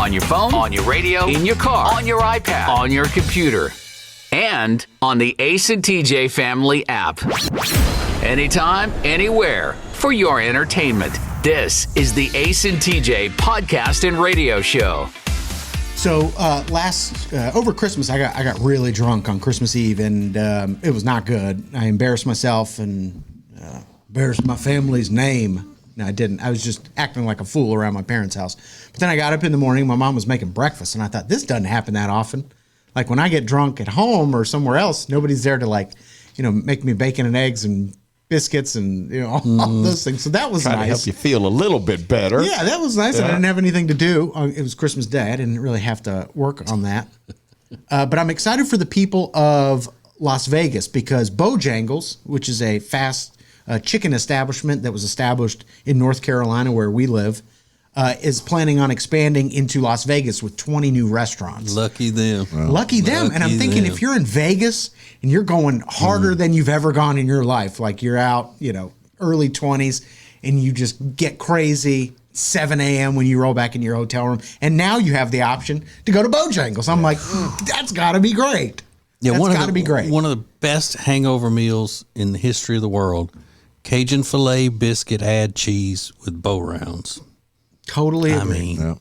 On your phone, on your radio, in your car, on your iPad, on your computer, and on the Ace and TJ Family app. Anytime, anywhere, for your entertainment. This is the Ace and TJ podcast and radio show. So over Christmas, I got really drunk on Christmas Eve, and it was not good. I embarrassed myself and embarrassed my family's name. No, I didn't. I was just acting like a fool around my parents' house. But then I got up in the morning. My mom was making breakfast, and I thought, this doesn't happen that often. Like when I get drunk at home or somewhere else, nobody's there to make me bacon and eggs and biscuits and all those things. So that was nice. Trying to help you feel a little bit better. Yeah, that was nice. Yeah. And I didn't have anything to do. It was Christmas Day. I didn't really have to work on that. But I'm excited for the people of Las Vegas because Bojangles, which is a fast chicken establishment that was established in North Carolina where we live, is planning on expanding into Las Vegas with 20 new restaurants. Lucky them. Well, Lucky them. And I'm thinking if you're in Vegas and you're going harder than you've ever gone in your life, like you're out, early 20s and you just get crazy 7 a.m. when you roll back in your hotel room. And now you have the option to go to Bojangles. I'm like, that's got to be great. Yeah, that's got to be great. One of the best hangover meals in the history of the world. Cajun filet biscuit, add cheese with bow rounds. Totally agree. I mean,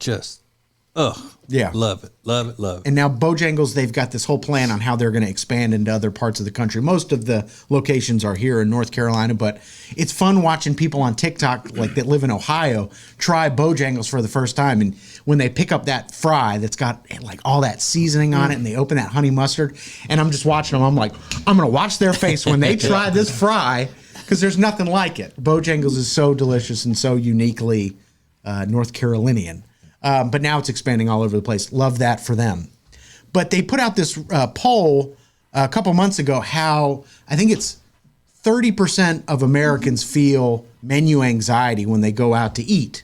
yeah. Love it, love it, love it. And now Bojangles, they've got this whole plan on how they're going to expand into other parts of the country. Most of the locations are here in North Carolina, but it's fun watching people on TikTok that live in Ohio try Bojangles for the first time. And when they pick up that fry that's got all that seasoning on it and they open that honey mustard, and I'm just watching them, I'm like, I'm going to watch their face when they try this fry because there's nothing like it. Bojangles is so delicious and so uniquely North Carolinian. But now it's expanding all over the place. Love that for them. But they put out this poll a couple months ago how I think it's 30% of Americans feel menu anxiety when they go out to eat.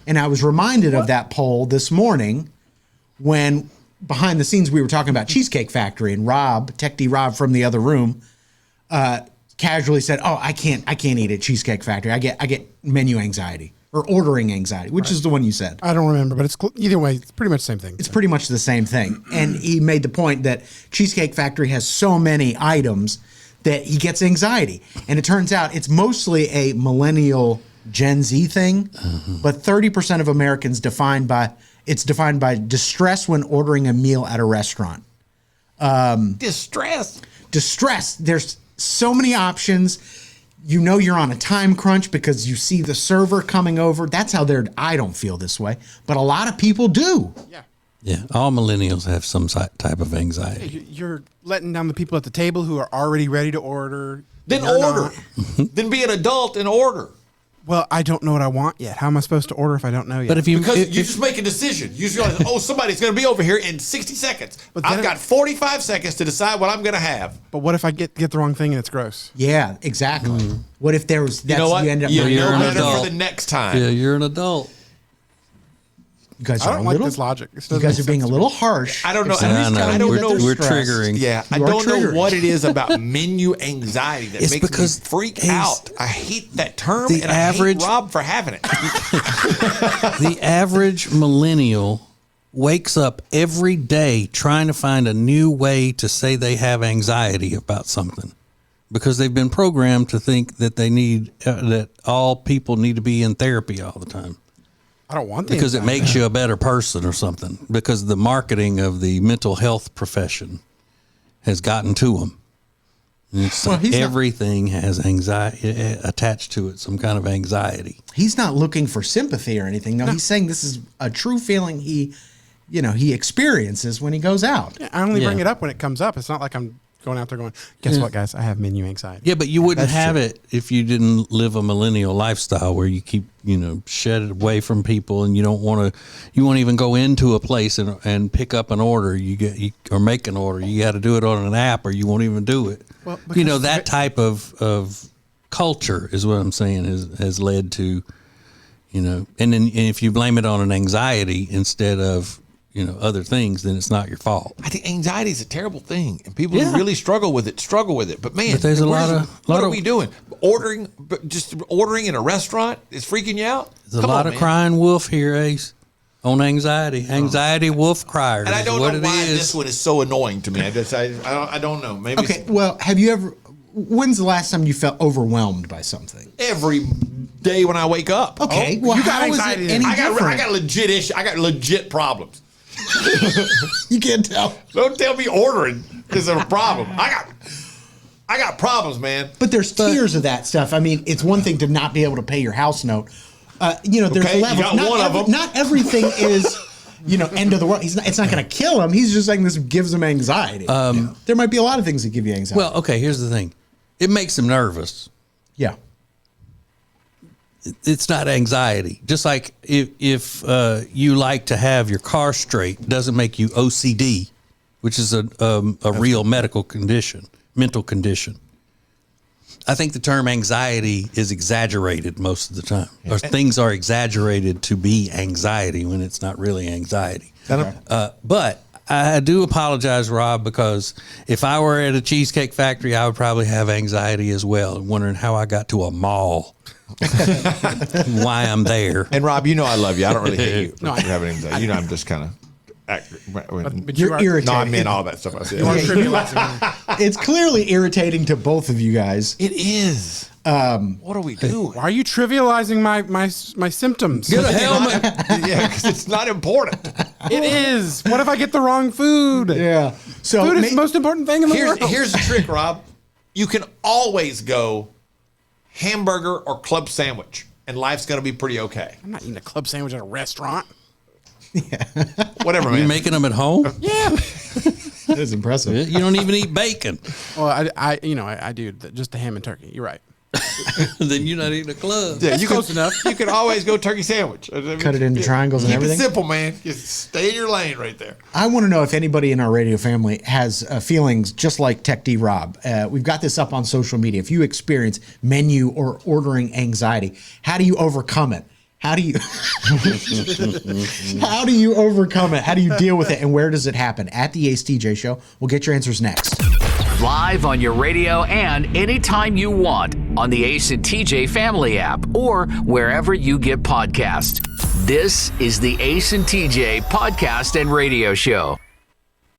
And I was reminded of that poll this morning when behind the scenes we were talking about Cheesecake Factory and Tech D Rob from the other room, casually said, I can't eat at Cheesecake Factory. I get menu anxiety. Or ordering anxiety, which is the one you said. I don't remember, but it's either way, it's pretty much the same thing. It's pretty much the same thing. And he made the point that Cheesecake Factory has so many items that he gets anxiety. And it turns out it's mostly a millennial Gen Z thing, but 30% of Americans defined by distress when ordering a meal at a restaurant. Distress. There's so many options. You're on a time crunch because you see the server coming over. That's how I don't feel this way, but a lot of people do. Yeah. Yeah, all millennials have some type of anxiety. You're letting down the people at the table who are already ready to order. Then order. Then be an adult and order. Well, I don't know what I want yet. How am I supposed to order if I don't know yet? But you just make a decision. You just realize, somebody's going to be over here in 60 seconds. But I've got 45 seconds to decide what I'm going to have. But what if I get the wrong thing and it's gross? Yeah, exactly. What if there was? You know what? You end up you're an better adult. for the next time. Yeah, you're an adult. You guys I are don't like this logic. You guys are being a little harsh. I don't know. I know. We're stressed. triggering. Yeah, I don't know what it is about menu anxiety that makes me freak out. I hate that term, and I hate Rob for having it. The average millennial wakes up every day trying to find a new way to say they have anxiety about something because they've been programmed to think that they need that all people need to be in therapy all the time. I don't want that. Because it makes you a better person or something. Because the marketing of the mental health profession has gotten to them. Everything has anxiety attached to it, some kind of anxiety. He's not looking for sympathy or anything. No, he's saying this is a true feeling he experiences when he goes out. Yeah, I only bring it up when it comes up. It's not like I'm going out there going, guess what, guys? I have menu anxiety. Yeah, but you wouldn't have it if you didn't live a millennial lifestyle where you keep, shed it away from people and you won't even go into a place and pick up an order. Or make an order. You got to do it on an app or you won't even do it. Well, that type of culture is what I'm saying has led to, and if you blame it on an anxiety instead of, other things, then it's not your fault. I think anxiety is a terrible thing, and people who really struggle with it. But man, there's what are we doing? Ordering in a restaurant is freaking you out. There's a lot of crying wolf here, Ace. on anxiety. Anxiety wolf criers. And I don't what know it why is. this one is so annoying to me. I don't know. Maybe Okay, well, have you ever? When's the last time you felt overwhelmed by something? every day when I wake up. Okay, well, you got how is it anxiety. any I different? got legit issue. I got legit problems. You can't tell. Don't tell me ordering is a problem. I got problems, man. But there's tiers of that stuff. I mean, it's one thing to not be able to pay your house note. There's Okay, you levels. got one of them. Not everything is, end of the world. It's not going to kill him. He's just saying this gives him anxiety. There might be a lot of things that give you anxiety. Well, okay, here's the thing. It makes him nervous. Yeah. It's not anxiety. Just like if you like to have your car straight, doesn't make you OCD, which is a real mental condition. I think the term anxiety is exaggerated most of the time. Or things are exaggerated to be anxiety when it's not really anxiety. But I do apologize, Rob, because if I were at a Cheesecake Factory, I would probably have anxiety as well, wondering how I got to a mall. Why I'm there. And Rob, I love you. I don't really hate you for having anxiety. I'm just kind of. But You're irritated. No, I meant all that stuff I said. It's clearly irritating to both of you guys. It is. What do we do? Why are you trivializing my symptoms? Get a helmet. Yeah, because it's not important. It is. What if I get the wrong food? Yeah. So Food is the most important thing in the world. Here's the trick, Rob. You can always go hamburger or club sandwich, and life's going to be pretty okay. I'm not eating a club sandwich at a restaurant. Whatever, You man. making them at home? Yeah. that is impressive. You don't even eat bacon. Well, I do just the ham and turkey. You're right. Then you're not eating a club. Yeah, Close enough. You can always go turkey sandwich. Cut it into triangles and Keep everything. it simple, man. Just stay in your lane right there. I want to know if anybody in our radio family has feelings just like Tech D Rob. We've got this up on social media. If you experience menu or ordering anxiety, how do you overcome it? How do you overcome it? How do you deal with it? And where does it happen? At the Ace TJ Show. We'll get your answers next. Live on your radio and anytime you want on the Ace and TJ Family app or wherever you get podcasts. This is the Ace and TJ Podcast and Radio Show.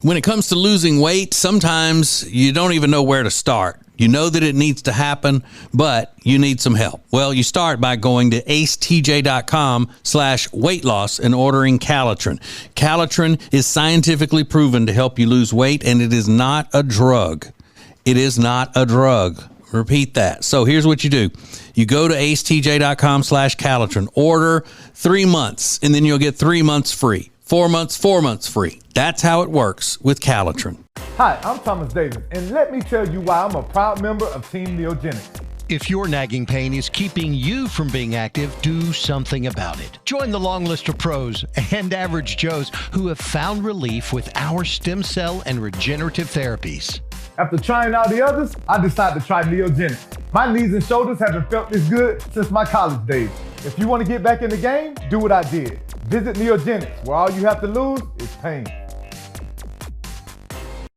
When it comes to losing weight, sometimes you don't even know where to start. You know that it needs to happen, but you need some help. Well, you start by going to acetj.com/weight loss and ordering Calitrin. Calitrin is scientifically proven to help you lose weight, and it is not a drug. It is not a drug. Repeat that. So here's what you do. You go to acetj.com/Calitrin, order 3 months, and then you'll get 3 months free. 4 months free. That's how it works with Calitrin. Hi, I'm Thomas Davis, and let me tell you why I'm a proud member of Team Neogenics. If your nagging pain is keeping you from being active, do something about it. Join the long list of pros and average Joes who have found relief with our stem cell and regenerative therapies. After trying all the others, I decided to try Neogenics. My knees and shoulders haven't felt this good since my college days. If you want to get back in the game, do what I did. Visit Neogenics, where all you have to lose is pain.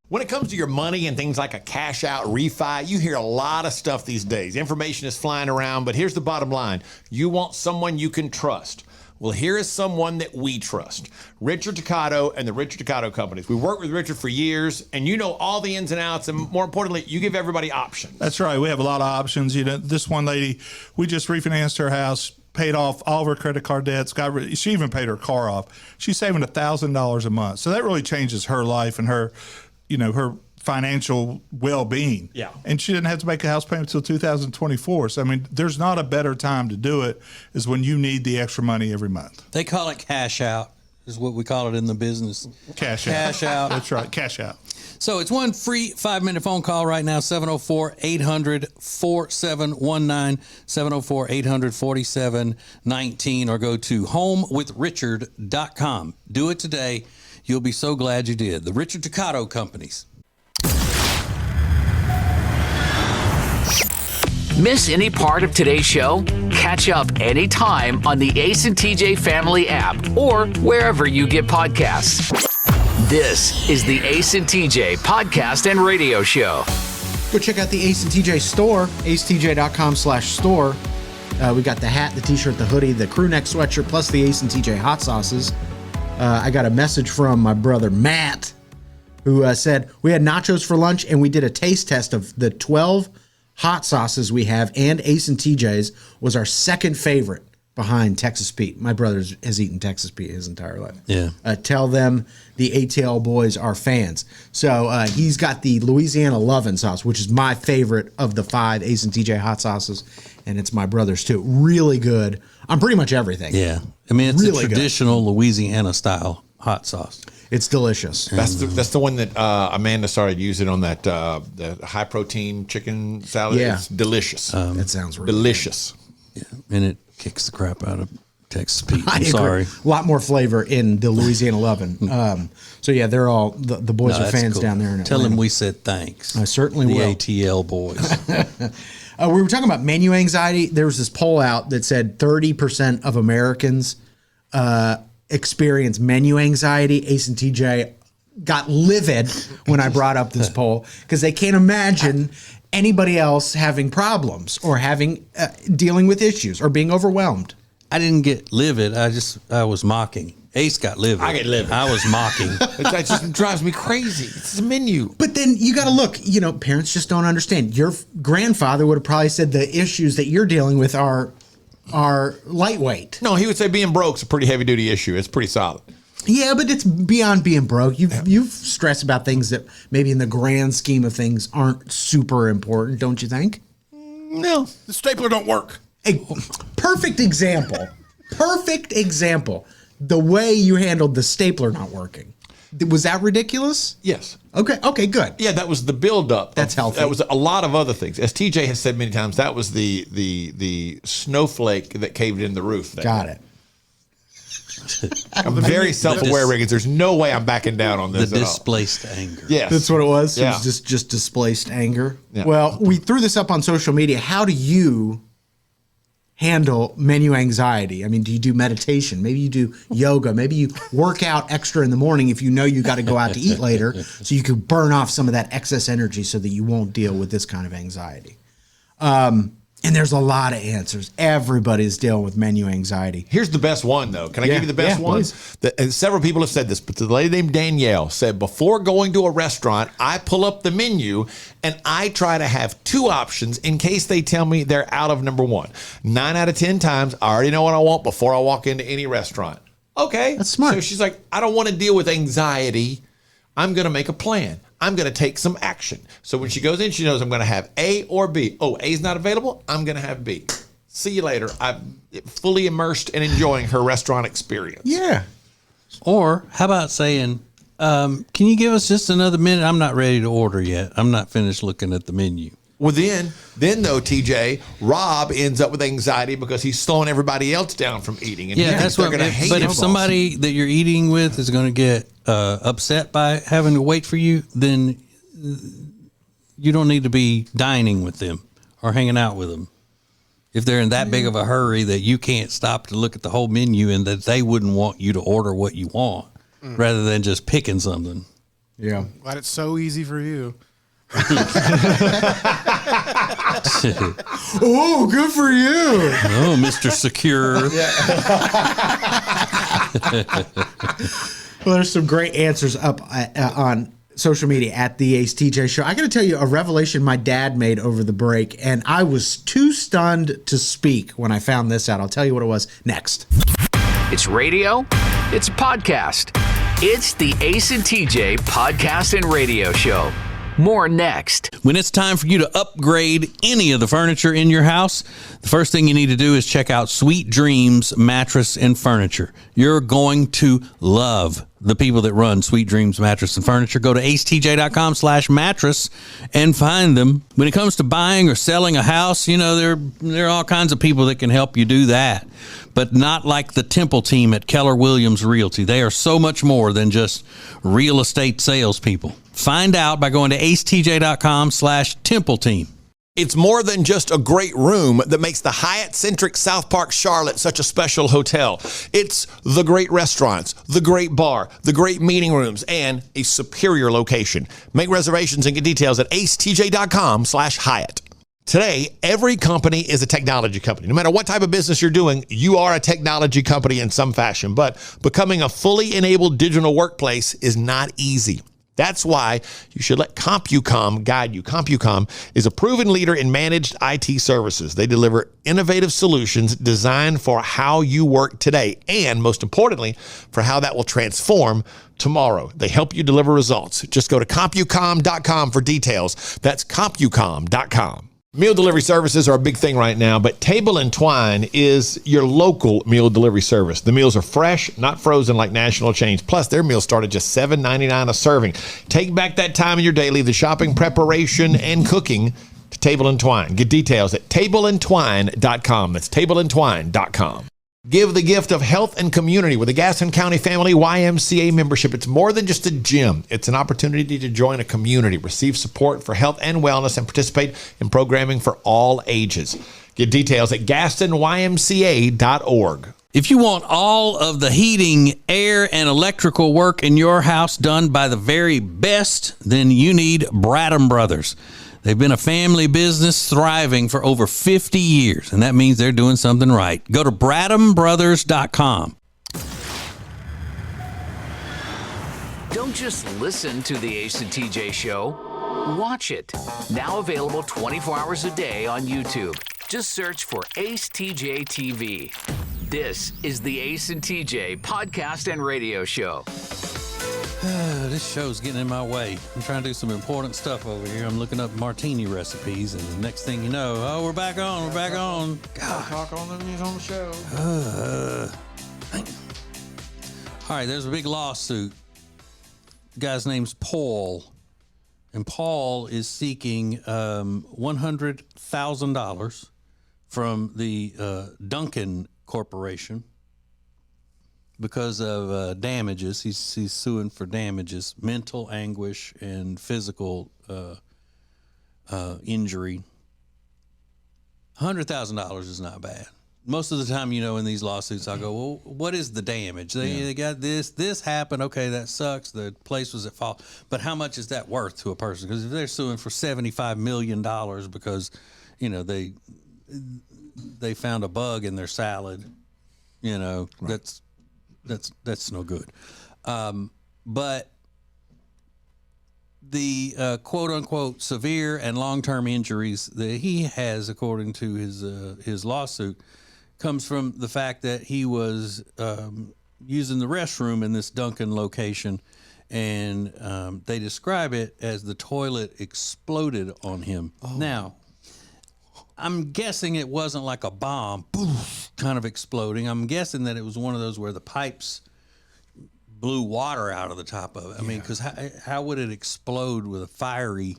When it comes to your money and things like a cash out refi, you hear a lot of stuff these days. Information is flying around, but here's the bottom line. You want someone you can trust. Well, here is someone that we trust. Richard Toccato and the Richard Toccato Companies. We worked with Richard for years, and you know all the ins and outs, and more importantly, you give everybody options. That's right. We have a lot of options. This one lady, we just refinanced her house, paid off all of her credit card debts. She even paid her car off. She's saving $1,000 a month. So that really changes her life and her financial well-being. Yeah. And she didn't have to make a house payment until 2024. So, there's not a better time to do it is when you need the extra money every month. They call it cash out, is what we call it in the business. Cash out. Cash out. That's right, cash out. So it's one free 5-minute phone call right now, 704-800-4719, 704-800-4719, or go to homewithrichard.com. Do it today. You'll be so glad you did. The Richard Toccato Companies. Miss any part of today's show? Catch up anytime on the Ace and TJ Family app or wherever you get podcasts. This is the Ace and TJ Podcast and Radio Show. Go check out the Ace and TJ store, acetj.com/store. We got the hat, the t-shirt, the hoodie, the crew neck sweatshirt, plus the Ace and TJ hot sauces. I got a message from my brother Matt, who said, we had nachos for lunch and we did a taste test of the 12 hot sauces we have, and Ace and TJ's was our second favorite behind Texas Pete. My brother has eaten Texas Pete his entire life. Yeah. Tell them the ATL boys are fans. So he's got the Louisiana Lovin' sauce, which is my favorite of the 5 Ace and TJ hot sauces, and it's my brother's too. Really good on pretty much everything. Yeah. I mean, it's Really a traditional Louisiana style hot sauce. It's delicious. That's the one that Amanda started using on that the high protein chicken salad. Yeah. It's delicious. That sounds really delicious. Yeah. And it kicks the crap out of Texas Pete. I I'm agree. sorry. A lot more flavor in the Louisiana Lovin'. So yeah, they're all the boys are that's fans cool. down there. In Tell Atlanta. them we said thanks. I certainly the will. ATL boys. We were talking about menu anxiety. There was this poll out that said 30% of Americans experience menu anxiety. Ace and TJ got livid when I brought up this poll because they can't imagine anybody else having problems or having dealing with issues or being overwhelmed. I didn't get livid. I was mocking. Ace got livid. I get livid. I was mocking. That just drives me crazy. It's a menu. But then you got to look, parents just don't understand. Your grandfather would have probably said the issues that you're dealing with are lightweight. No, he would say being broke's a pretty heavy duty issue. It's pretty solid. Yeah, but it's beyond being broke. You've stressed about things that maybe in the grand scheme of things aren't super important, don't you think? No. The stapler don't work. A perfect example. Perfect example. The way you handled the stapler not working. Was that ridiculous? Yes. Okay, good. Yeah, that was the buildup. That's healthy. That was a lot of other things. As TJ has said many times, that was the snowflake that caved in the roof. Got it. I'm very self-aware, Riggins. There's no way I'm backing down on this The at all. displaced anger. Yes. That's what it was. Yeah. It was just displaced anger. Yeah. Well, we threw this up on social media. How do you handle menu anxiety? I mean, do you do meditation? Maybe you do yoga. Maybe you work out extra in the morning if you know you got to go out to eat later, so you can burn off some of that excess energy so that you won't deal with this kind of anxiety. And there's a lot of answers. Everybody's dealing with menu anxiety. Here's the best one, though. Can I give you the best one? And several people have said this, but the lady named Danielle said, before going to a restaurant, I pull up the menu and I try to have 2 options in case they tell me they're out of number 1. 9 out of 10 times, I already know what I want before I walk into any restaurant. Okay. That's smart. So she's like, I don't want to deal with anxiety. I'm going to make a plan. I'm going to take some action. So when she goes in, she knows I'm going to have A or B. Oh, A's not available. I'm going to have B. See you later. I'm fully immersed and enjoying her restaurant experience. Yeah. Or how about saying, can you give us just another minute? I'm not ready to order yet. I'm not finished looking at the menu. Well, then though, TJ, Rob ends up with anxiety because he's slowing everybody else down from eating. And he thinks they're going to hate But him. if somebody that you're eating with is going to get upset by having to wait for you, then you don't need to be dining with them or hanging out with them. If they're in that big of a hurry that you can't stop to look at the whole menu and that they wouldn't want you to order what you want rather than just picking something. Yeah. Glad it's so easy for you. Oh, good for you. Oh, Mr. Secure. Well, there's some great answers up on social media at the Ace TJ Show. I got to tell you a revelation my dad made over the break, and I was too stunned to speak when I found this out. I'll tell you what it was next. It's radio. It's a podcast. It's the Ace and TJ Podcast and Radio Show. More next. When it's time for you to upgrade any of the furniture in your house, the first thing you need to do is check out Sweet Dreams Mattress and Furniture. You're going to love the people that run Sweet Dreams Mattress and Furniture. Go to acetj.com/mattress and find them. When it comes to buying or selling a house, there are all kinds of people that can help you do that, but not like the Temple team at Keller Williams Realty. They are so much more than just real estate salespeople. Find out by going to acetj.com/Temple team. It's more than just a great room that makes the Hyatt-centric South Park Charlotte such a special hotel. It's the great restaurants, the great bar, the great meeting rooms, and a superior location. Make reservations and get details at acetj.com/Hyatt. Today, every company is a technology company. No matter what type of business you're doing, you are a technology company in some fashion. But becoming a fully enabled digital workplace is not easy. That's why you should let CompuCom guide you. CompuCom is a proven leader in managed IT services. They deliver innovative solutions designed for how you work today and, most importantly, for how that will transform tomorrow. They help you deliver results. Just go to CompuCom.com for details. That's CompuCom.com. Meal delivery services are a big thing right now, but Table and Twine is your local meal delivery service. The meals are fresh, not frozen like national chains. Plus, their meals start at just $7.99 a serving. Take back that time in your day, leave the shopping, preparation, and cooking to Table and Twine. Get details at tableandtwine.com. That's tableandtwine.com. Give the gift of health and community with the Gaston County Family YMCA membership. It's more than just a gym. It's an opportunity to join a community, receive support for health and wellness, and participate in programming for all ages. Get details at GastonYMCA.org. If you want all of the heating, air, and electrical work in your house done by the very best, then you need Bradham Brothers. They've been a family business thriving for over 50 years, and that means they're doing something right. Go to BradhamBrothers.com. Don't just listen to the Ace and TJ Show. Watch it. Now available 24 hours a day on YouTube. Just search for Ace TJ TV. This is the Ace and TJ podcast and radio show. This show's getting in my way. I'm trying to do some important stuff over here. I'm looking up martini recipes, and the next thing you know, we're back on. God. Talk on the show. All right, there's a big lawsuit. The guy's name's Paul, and Paul is seeking $100,000 from the Duncan Corporation because of damages. He's suing for damages, mental anguish, and physical injury. $100,000 is not bad. Most of the time, in these lawsuits, I go, well, what is the damage? They got this happened. Okay, that sucks. The place was at fault. But how much is that worth to a person? Because if they're suing for $75 million because, they found a bug in their salad, right. That's no good. But the quote unquote severe and long-term injuries that he has, according to his lawsuit, comes from the fact that he was using the restroom in this Duncan location, and they describe it as the toilet exploded on him. Now, I'm guessing it wasn't like a bomb, poof, kind of exploding. I'm guessing that it was one of those where the pipes blew water out of the top of it. I mean, because how would it explode with a fiery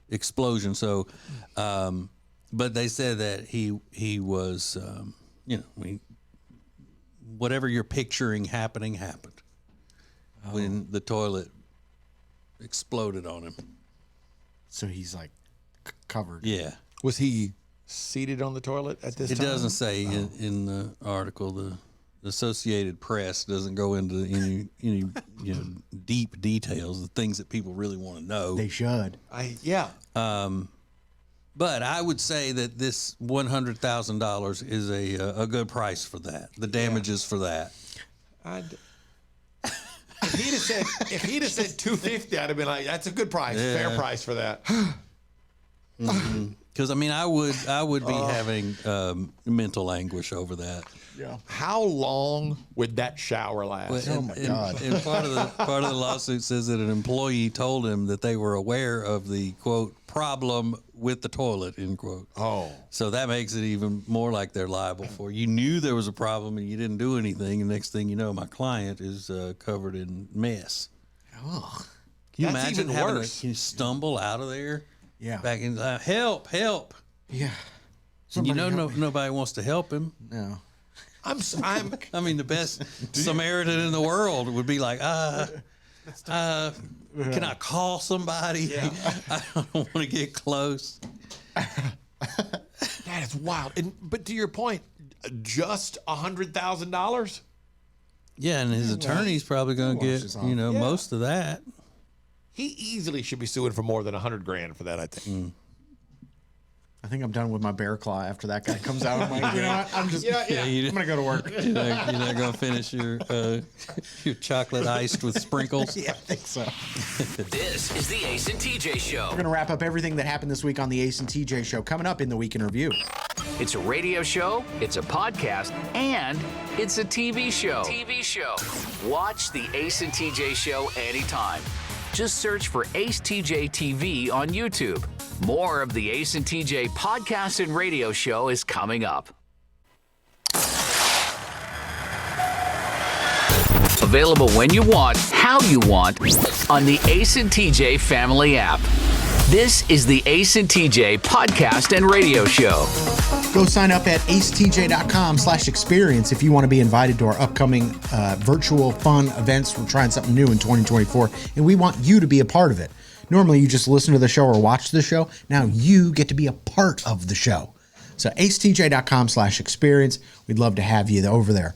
explosion? So, but they said that he was, whatever you're picturing happened when the toilet exploded on him. So he's like covered. Yeah. Was he seated on the toilet at this time? It doesn't say in the article. The Associated Press doesn't go into any deep details, the things that people really want to know. They should. But I would say that this $100,000 is a good price for that. The damages for that. If he'd have said $250, I'd have been like, that's a good price, fair price for that. Because I would be having mental anguish over that. Yeah. How long would that shower last? Oh my God! And part of the lawsuit says that an employee told him that they were aware of the quote problem with the toilet, end quote. Oh, so that makes it even more like they're liable for. You knew there was a problem and you didn't do anything, and next thing you know, my client is covered in mess. Oh, can you that's imagine even having worse. Can you stumble out of there? Yeah. Back in help. Yeah. And nobody wants to help him. No. I'm. I mean, the best Samaritan in the world would be like, can I call somebody? Yeah. I don't want to get close. That is wild. But to your point, just $100,000. Yeah, and his attorney's probably going to get most of that. He easily should be suing for more than $100,000 for that, I think. I think I'm done with my bear claw after that guy comes out. I'm like, you know what? I'm just, I'm going to go to work. You're not going to finish your chocolate iced with sprinkles? Yeah, I think so. This is the Ace and TJ Show. We're going to wrap up everything that happened this week on the Ace and TJ Show coming up in the Week in Review. It's a radio show, it's a podcast, and it's a TV show. Watch the Ace and TJ Show anytime. Just search for Ace TJ TV on YouTube. More of the Ace and TJ podcast and radio show is coming up. Available when you want, how you want, on the Ace and TJ family app. This is the Ace and TJ podcast and radio show. Go sign up at acetj.com/experience if you want to be invited to our upcoming virtual fun events. We're trying something new in 2024, and we want you to be a part of it. Normally, you just listen to the show or watch the show. Now you get to be a part of the show. So acetj.com/experience. We'd love to have you over there.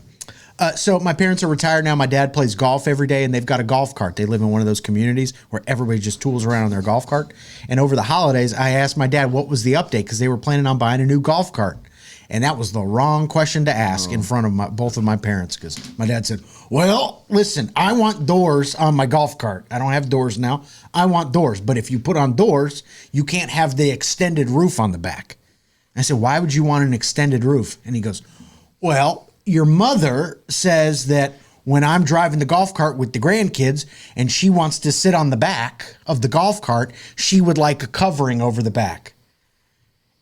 So my parents are retired now. My dad plays golf every day, and they've got a golf cart. They live in one of those communities where everybody just tools around on their golf cart. And over the holidays, I asked my dad what was the update because they were planning on buying a new golf cart. And that was the wrong question to ask in front of both of my parents because my dad said, well, listen, I want doors on my golf cart. I don't have doors now. I want doors. But if you put on doors, you can't have the extended roof on the back. I said, why would you want an extended roof? And he goes, well, your mother says that when I'm driving the golf cart with the grandkids and she wants to sit on the back of the golf cart, she would like a covering over the back.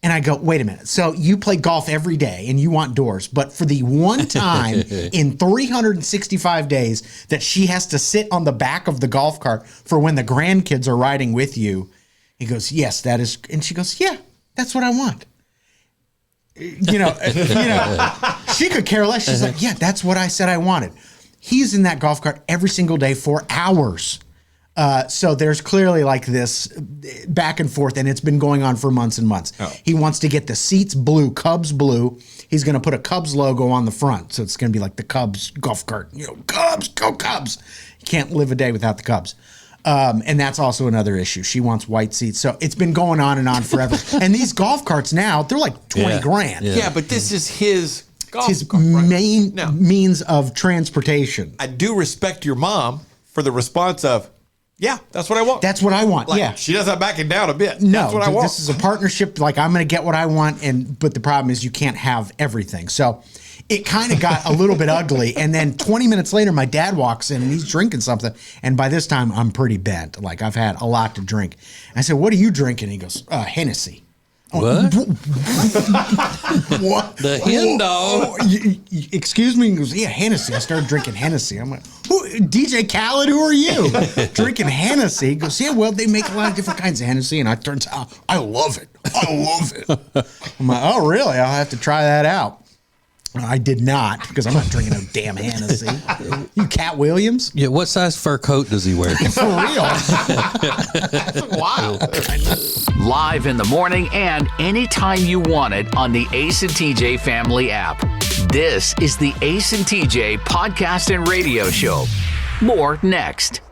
And I go, wait a minute. So you play golf every day and you want doors, but for the one time in 365 days that she has to sit on the back of the golf cart for when the grandkids are riding with you, he goes, yes, that is. And she goes, yeah, that's what I want. You know, she could care less. She's like, yeah, that's what I said I wanted. He's in that golf cart every single day for hours. So there's clearly like this back and forth, and it's been going on for months and months. Oh. He wants to get the seats blue, Cubs blue. He's going to put a Cubs logo on the front. So it's going to be like the Cubs golf cart. You know, Cubs, go Cubs. You can't live a day without the Cubs. And that's also another issue. She wants white seats. So it's been going on and on forever. And these golf carts now, they're like 20 grand. Yeah, but this is his golf his cart, right? main means of transportation. I do respect your mom for the response of, yeah, that's what I want. That's what I want. Like, yeah. She doesn't back it down a bit. No, that's what I want. This is a partnership. Like, I'm going to get what I want. But the problem is you can't have everything. So it kind of got a little bit ugly. And then 20 minutes later, my dad walks in and he's drinking something. And by this time, I'm pretty bent. Like, I've had a lot to drink. I said, what are you drinking? He goes, Hennessy. What? What? The hen dog. Excuse me? He goes, yeah, Hennessy. I started drinking Hennessy. I'm like, DJ Khaled, who are you? Drinking Hennessy. He goes, yeah, well, they make a lot of different kinds of Hennessy. And I turns out, I love it. I love it. I'm like, oh, really? I'll have to try that out. I did not, because I'm not drinking no damn Hennessy. You Cat Williams? Yeah, what size fur coat does he wear? For real. Wow. Live in the morning and anytime you want it on the Ace and TJ family app. This is the Ace and TJ podcast and radio show. More next.